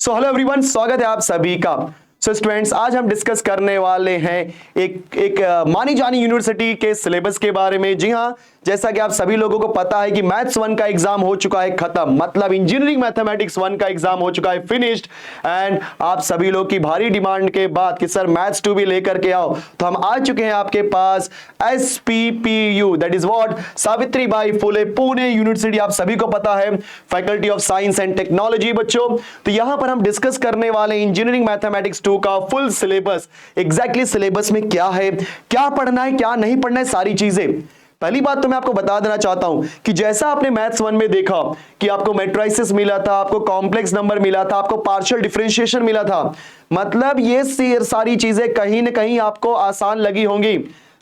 So hello everyone, स्वागत है आप सभी का। सो स्टूडेंट्स, आज हम डिस्कस करने वाले हैं एक मानी जानी यूनिवर्सिटी के सिलेबस के बारे में। जी हाँ, जैसा कि आप सभी लोगों को पता है कि मैथ्स 1 का एग्जाम हो चुका है खत्म, मतलब इंजीनियरिंग मैथमेटिक्स 1 का एग्जाम हो चुका है फिनिश्ड। एंड आप सभी लोग की भारी डिमांड के बाद कि सर मैथ्स 2 भी लेकर के आओ, तो हम आ चुके हैं आपके पास SPPU, that is what, Savitribai Phule Pune university. आप सभी को पता है, faculty of science and technology बच्चों। तो यहां पर हम डिस्कस करने वाले इंजीनियरिंग मैथमेटिक्स 2 का फुल सिलेबस। एग्जैक्टली सिलेबस में क्या है, क्या पढ़ना है, क्या नहीं पढ़ना है, सारी चीजें। पहली बात तो मैं आपको बता देना चाहता हूं कि जैसा आपने मैथ्स 1 में देखा कि आपको मैट्रिसेस मिला था, आपको कॉम्प्लेक्स नंबर मिला था, आपको पार्शियल डिफरेंशिएशन मिला था, मतलब ये सारी चीजें कहीं ना कहीं आपको आसान लगी होंगी।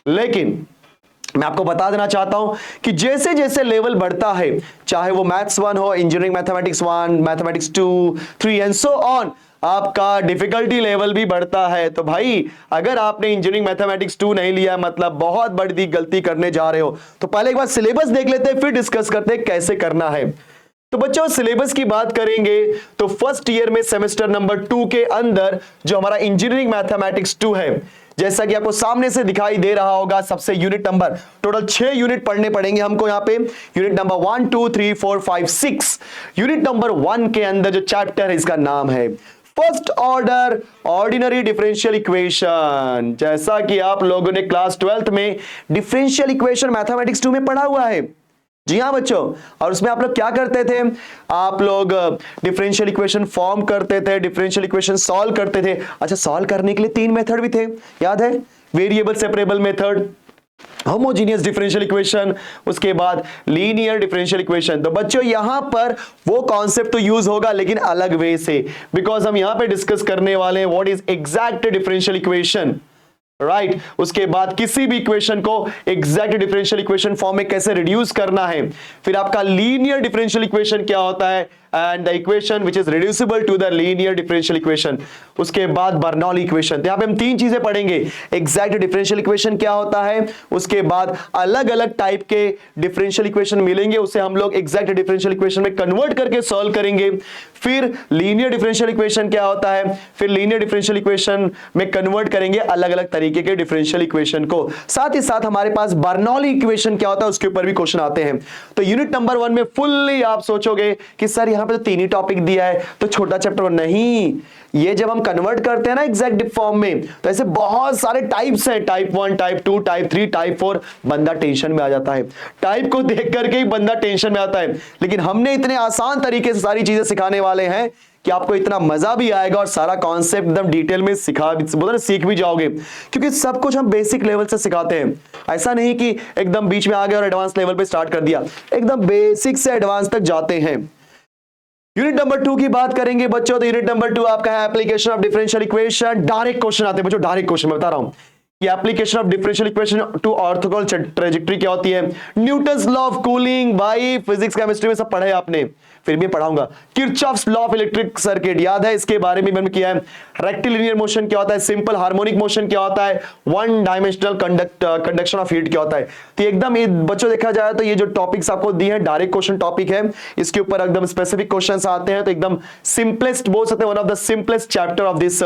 लेकिन मैं आपको बता देना चाहता हूं कि जैसे जैसे लेवल बढ़ता है, चाहे वो मैथ्स 1 हो, engineering mathematics 1, mathematics 2, 3 and so on, आपका डिफिकल्टी लेवल भी बढ़ता है। तो भाई, अगर आपने इंजीनियरिंग मैथमेटिक्स 2 नहीं लिया, मतलब बहुत बड़ी गलती करने जा रहे हो। तो पहले एक बार सिलेबस देख लेते हैं, फिर डिस्कस करते हैं कैसे करना है। तो बच्चों, सिलेबस की बात करेंगे तो फर्स्ट ईयर में सेमेस्टर नंबर 2 के अंदर जो हमारा इंजीनियरिंग मैथमेटिक्स 2 है, जैसा कि आपको सामने से दिखाई दे रहा होगा, सबसे यूनिट नंबर, टोटल 6 यूनिट पढ़ने पड़ेंगे हमको यहाँ पे। Unit number 1 2 3 4 5 6। यूनिट नंबर 1 के अंदर जो चैप्टर है, इसका नाम है first order ordinary differential equation. जैसा कि आप लोगों ने क्लास 12th में डिफरेंशियल इक्वेशन मैथमेटिक्स 2 में पढ़ा हुआ है। जी हाँ बच्चों, और उसमें आप लोग क्या करते थे, आप लोग डिफरेंशियल इक्वेशन फॉर्म करते थे, डिफरेंशियल इक्वेशन सॉल्व करते थे। अच्छा, सॉल्व करने के लिए 3 मेथड भी थे, याद है? Variable separable method, homogeneous differential equation, उसके बाद लीनियर डिफरेंशियल इक्वेशन। तो बच्चों, यहां पर वो कॉन्सेप्ट तो यूज होगा, लेकिन अलग वे से, बिकॉज हम यहां पे डिस्कस करने वाले हैं what is exact differential equation, right. उसके बाद किसी भी इक्वेशन को एग्जैक्ट डिफरेंशियल इक्वेशन फॉर्म में कैसे रिड्यूस करना है। फिर आपका लीनियर डिफरेंशियल इक्वेशन क्या होता है, and the equation which is reducible to the linear differential equation. उसके बाद बर्नौली इक्वेशन। तो यहां पे हम 3 चीजें पढ़ेंगे, एग्जैक्ट डिफरेंशियल इक्वेशन क्या होता है, उसके बाद अलग अलग टाइप के डिफरेंशियल इक्वेशन मिलेंगे, उसे हम लोग एग्जैक्ट डिफरेंशियल इक्वेशन में कन्वर्ट करके सॉल्व करेंगे। फिर लीनियर डिफरेंशियल इक्वेशन क्या होता है, फिर लीनियर डिफरेंशियल इक्वेशन में कन्वर्ट करेंगे अलग अलग तरीके के डिफरेंशियल इक्वेशन को। साथ ही साथ हमारे पास बर्नौली इक्वेशन क्या होता है, उसके ऊपर भी क्वेश्चन आते हैं। तो यूनिट नंबर 1 में फुल्ली आप सोचोगे कि सर यहां पे तो 3 ही टॉपिक दिया है, तो छोटा चैप्टर नहीं। ये जब हम कन्वर्ट करते हैं ना एग्जैक्ट फॉर्म में, तो ऐसे बहुत सारे टाइप्स हैं, टाइप 1, टाइप 2, टाइप 3, टाइप 4। बंदा टेंशन में आ जाता है, टाइप को देख करके ही बंदा टेंशन में आता है। लेकिन हमने इतने आसान तरीके से सारी चीजें सिखाने वाले हैं कि आपको इतना मजा भी आएगा और सारा कॉन्सेप्ट एकदम डिटेल में सीख भी जाओगे, क्योंकि सब कुछ हम बेसिक लेवल से सिखाते हैं। ऐसा नहीं कि एकदम बीच में आ गए और एडवांस लेवल पे स्टार्ट कर दिया, एकदम बेसिक से एडवांस तक जाते हैं। यूनिट नंबर 2 की बात करेंगे बच्चों, तो यूनिट नंबर 2 आपका है application of differential equation. Direct question आते हैं बच्चों, डायरेक्ट क्वेश्चन मैं बता रहा हूं कि application of differential equation two orthogonal trajectory क्या होती है। न्यूटन्स लॉ ऑफ कूलिंग, भाई फिजिक्स केमिस्ट्री में सब पढ़े आपने, फिर भी पढ़ाऊंगा। Kirchhoff's law of electric circuit याद है, इसके बारे में मैंने किया है। रेक्टिलिनियर मोशन क्या होता है, सिंपल हार्मोनिक मोशन क्या होता है, one dimensional conduction of heat क्या होता है। तो एकदम बच्चों देखा जाए तो ये जो टॉपिक्स आपको दिए हैं डायरेक्ट क्वेश्चन टॉपिक है, इसके ऊपर एकदम स्पेसिफिक क्वेश्चंस आते हैं। तो एकदम सिंपलेस्ट बोल सकते हैं, one of the simplest chapter of this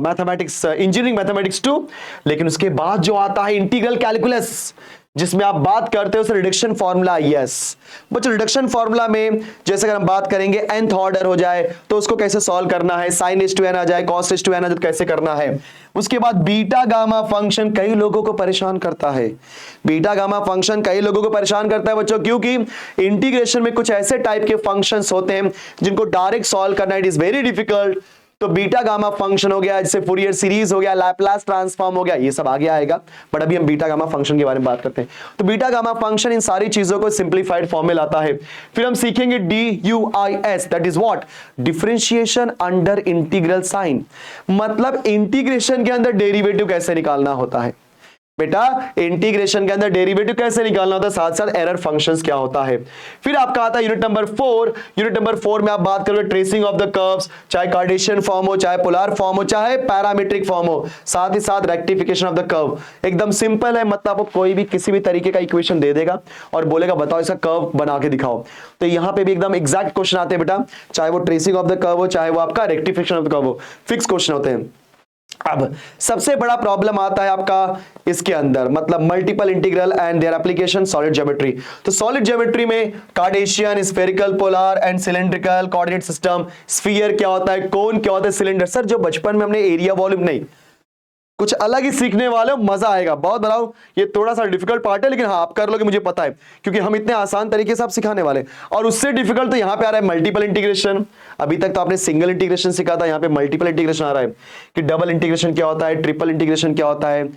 mathematics, engineering mathematics 2। लेकिन उसके बाद जो आता है इंटीग्रल कैलकुलस, जिसमें आप बात करते हो रिडक्शन फार्मूला। यस बच्चों, रिडक्शन फार्मूला में जैसे अगर हम बात करेंगे nth ऑर्डर हो जाए तो उसको कैसे सॉल्व करना है, sin raised to n आ जाए, cos raised to n आ जाए तो कैसे करना है। उसके बाद बीटा गामा फंक्शन कई लोगों को परेशान करता है, बीटा गामा फंक्शन कई लोगों को परेशान करता है बच्चों, क्योंकि इंटीग्रेशन में कुछ ऐसे टाइप के फंक्शंस होते हैं जिनको डायरेक्ट सॉल्व करना इट इज वेरी डिफिकल्ट। तो बीटा गामा फंक्शन हो गया, जैसे फूरियर सीरीज हो गया, लैपलास ट्रांसफॉर्म हो गया, ये सब आगे आएगा, बट अभी हम बीटा गामा फंक्शन के बारे में बात करते हैं। तो बीटा गामा फंक्शन इन सारी चीजों को सिंपलीफाइड फॉर्म में लाता है। फिर हम सीखेंगे DUIS, that is what, differentiation under integral sign, मतलब इंटीग्रेशन के अंदर डेरिवेटिव कैसे निकालना होता है। बेटा इंटीग्रेशन के अंदर डेरिवेटिव कैसे निकालना होता है, साथ साथ एरर फंक्शंस क्या होता है। फिर आपका आता है यूनिट नंबर 4। यूनिट नंबर 4 में आप बात करोगे ट्रेसिंग ऑफ द कर्व्स, चाहे कार्टेशियन फॉर्म हो, चाहे पोलर फॉर्म हो, चाहे पैरामीट्रिक फॉर्म हो, साथ ही साथ रेक्टिफिकेशन ऑफ द कर्व। एकदम सिंपल है, मतलब आपको कोई भी किसी भी तरीके का इक्वेशन दे देगा और बोलेगा बताओ इसका कर्व बना के दिखाओ। तो यहां पे भी एकदम एग्जैक्ट क्वेश्चन आते हैं बेटा, चाहे वो ट्रेसिंग ऑफ द कर्व हो, चाहे वो आपका रेक्टिफिकेशन ऑफ द कर्व हो, फिक्स क्वेश्चन होते हैं। अब सबसे बड़ा प्रॉब्लम आता है आपका इसके अंदर, मतलब multiple integral and their application solid geometry. तो सॉलिड ज्योमेट्री में Cartesian, spherical, polar and cylindrical coordinate system, sphere क्या होता है, कोन क्या होता है, सिलेंडर। सर जो बचपन में हमने एरिया वॉल्यूम, नहीं कुछ अलग ही सीखने वाले हो, मजा आएगा, बहुत बनाओ। ये थोड़ा सा डिफिकल्ट पार्ट है, लेकिन हाँ आप कर लोगे मुझे पता है, क्योंकि हम इतने आसान तरीके से आप सिखाने वाले। और उससे डिफिकल्ट तो यहाँ पे आ रहा है मल्टीपल इंटीग्रेशन। अभी तक तो आपने सिंगल इंटीग्रेशन सीखा था, यहाँ पे मल्टीपल इंटीग्रेशन आ रहा है कि डबल इंटीग्रेशन क्या होता है, ट्रिपल इंटीग्रेशन क्या होता है,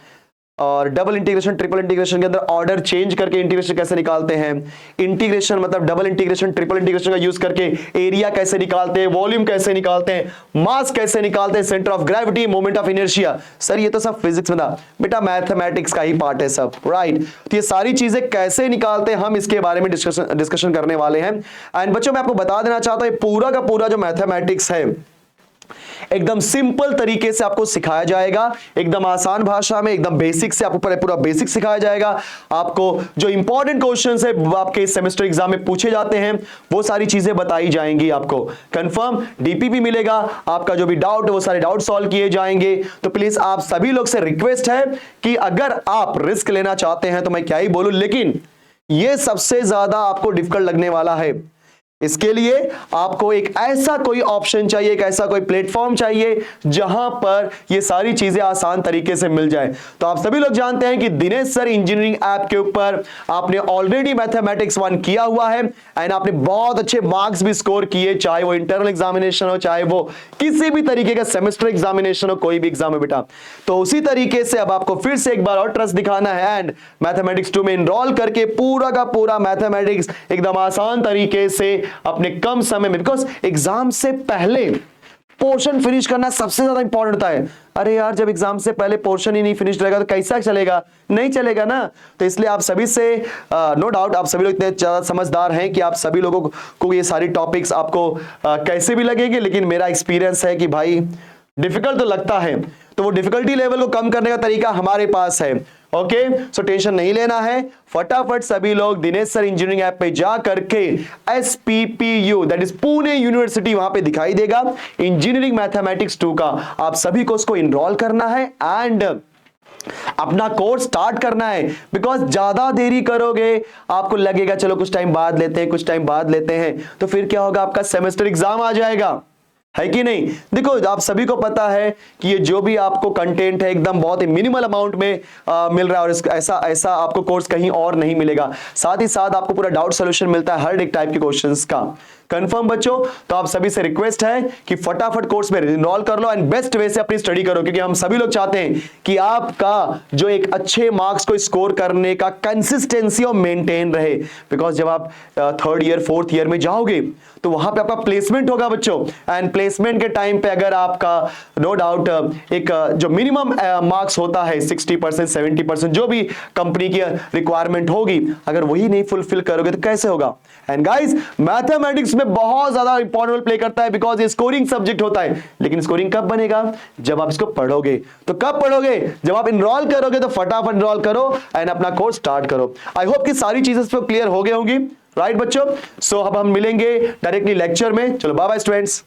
और डबल इंटीग्रेशन ट्रिपल इंटीग्रेशन के अंदर ऑर्डर चेंज करके इंटीग्रेशन कैसे निकालते हैं, इंटीग्रेशन मतलब डबल इंटीग्रेशन ट्रिपल इंटीग्रेशन का यूज करके एरिया कैसे निकालते हैं, वॉल्यूम कैसे निकालते हैं, मास कैसे निकालते हैं, centre of gravity, moment of inertia. Sir ये तो सब फिजिक्स में था बेटा, मैथमेटिक्स का ही पार्ट है सब, राइट। तो ये सारी चीजें कैसे निकालते हैं हम इसके बारे में डिस्कशन करने वाले हैं। एंड बच्चों मैं आपको बता देना चाहता हूं पूरा का पूरा जो मैथमेटिक्स है एकदम सिंपल तरीके से आपको सिखाया जाएगा, एकदम आसान भाषा में, एकदम बेसिक से आपको पूरा बेसिक सिखाया जाएगा। आपको जो इंपॉर्टेंट क्वेश्चंस है आपके सेमेस्टर एग्जाम में पूछे जाते हैं वो सारी चीजें बताई जाएंगी आपको। कंफर्म डीपीपी मिलेगा, आपका जो भी डाउट है वो सारे डाउट सॉल्व किए जाएंगे। तो प्लीज आप सभी लोग से रिक्वेस्ट है कि अगर आप रिस्क लेना चाहते हैं तो मैं क्या ही बोलूं, लेकिन ये सबसे ज्यादा आपको डिफिकल्ट लगने वाला है। इसके लिए आपको एक ऐसा कोई ऑप्शन चाहिए, एक ऐसा कोई प्लेटफॉर्म चाहिए जहां पर ये सारी चीजें आसान तरीके से मिल जाए। तो आप सभी लोग जानते हैं कि दिनेश सर इंजीनियरिंग ऐप के ऊपर आपने ऑलरेडी मैथमेटिक्स 1 किया हुआ है एंड आपने बहुत अच्छे मार्क्स भी स्कोर किए, चाहे वो इंटरनल एग्जामिनेशन हो, चाहे वो किसी भी तरीके का सेमेस्टर एग्जामिनेशन हो, कोई भी एग्जाम है बेटा। तो उसी तरीके से अब आपको फिर से एक बार और ट्रस्ट दिखाना है एंड मैथमेटिक्स 2 में इनरोल करके पूरा का पूरा मैथमेटिक्स एकदम आसान तरीके से अपने कम समय में, बिकॉज एग्जाम से पहले पोर्शन फिनिश करना सबसे ज्यादा इंपॉर्टेंट होता है। अरे यार जब एग्जाम से पहले पोर्शन ही नहीं फिनिश रहेगा तो कैसा चलेगा, नहीं चलेगा ना। तो इसलिए आप सभी से नो डाउट आप सभी लोग इतने ज्यादा समझदार हैं कि आप सभी लोगों को ये सारी टॉपिक्स आपको कैसे भी लगेंगे, लेकिन मेरा एक्सपीरियंस है कि भाई डिफिकल्ट तो लगता है, तो वो डिफिकल्टी लेवल को कम करने का तरीका हमारे पास है। ओके सो टेंशन नहीं लेना है, फटाफट सभी लोग दिनेश सर इंजीनियरिंग ऐप पे जा करके SPPU that is Pune university वहां पे दिखाई देगा इंजीनियरिंग मैथमेटिक्स 2 का, आप सभी को उसको इनरोल करना है एंड अपना कोर्स स्टार्ट करना है। बिकॉज ज्यादा देरी करोगे आपको लगेगा चलो कुछ टाइम बाद लेते हैं, कुछ टाइम बाद लेते हैं, तो फिर क्या होगा आपका सेमेस्टर एग्जाम आ जाएगा, है कि नहीं। देखो आप सभी को पता है कि ये जो भी आपको कंटेंट है एकदम बहुत ही मिनिमल अमाउंट में मिल रहा है और ऐसा आपको कोर्स कहीं और नहीं मिलेगा। साथ ही साथ आपको पूरा डाउट सॉल्यूशन मिलता है हर एक टाइप के क्वेश्चंस का। कंफर्म बच्चों, तो आप सभी से रिक्वेस्ट है कि फटाफट कोर्स में एनरोल कर लो एंड बेस्ट वे से अपनी स्टडी करो, क्योंकि हम सभी लोग चाहते हैं कि आपका जो एक अच्छे मार्क्स को स्कोर करने का कंसिस्टेंसी और मेंटेन रहे। बिकॉज जब आप 3rd ईयर 4th ईयर में जाओगे तो वहां पे आपका प्लेसमेंट होगा बच्चों, एंड प्लेसमेंट के टाइम पे अगर आपका नो डाउट एक जो मिनिमम मार्क्स होता है 60% 70% जो भी कंपनी की रिक्वायरमेंट होगी, अगर वही नहीं फुलफिल करोगे तो कैसे होगा। एंड गाइस मैथमेटिक्स में बहुत ज्यादा इंपॉर्टेंट रोल प्ले करता है बिकॉज ये स्कोरिंग सब्जेक्ट होता है, लेकिन स्कोरिंग कब बनेगा, जब आप इसको पढ़ोगे। तो कब पढ़ोगे, जब आप इनरोल करोगे, तो फटाफट इनरोल करो एंड अपना कोर्स स्टार्ट करो। आई होप कि सारी चीजें क्लियर हो गई होंगी, राइट बच्चों। सो अब हम मिलेंगे डायरेक्टली लेक्चर में। चलो बाय बाय स्टूडेंट्स।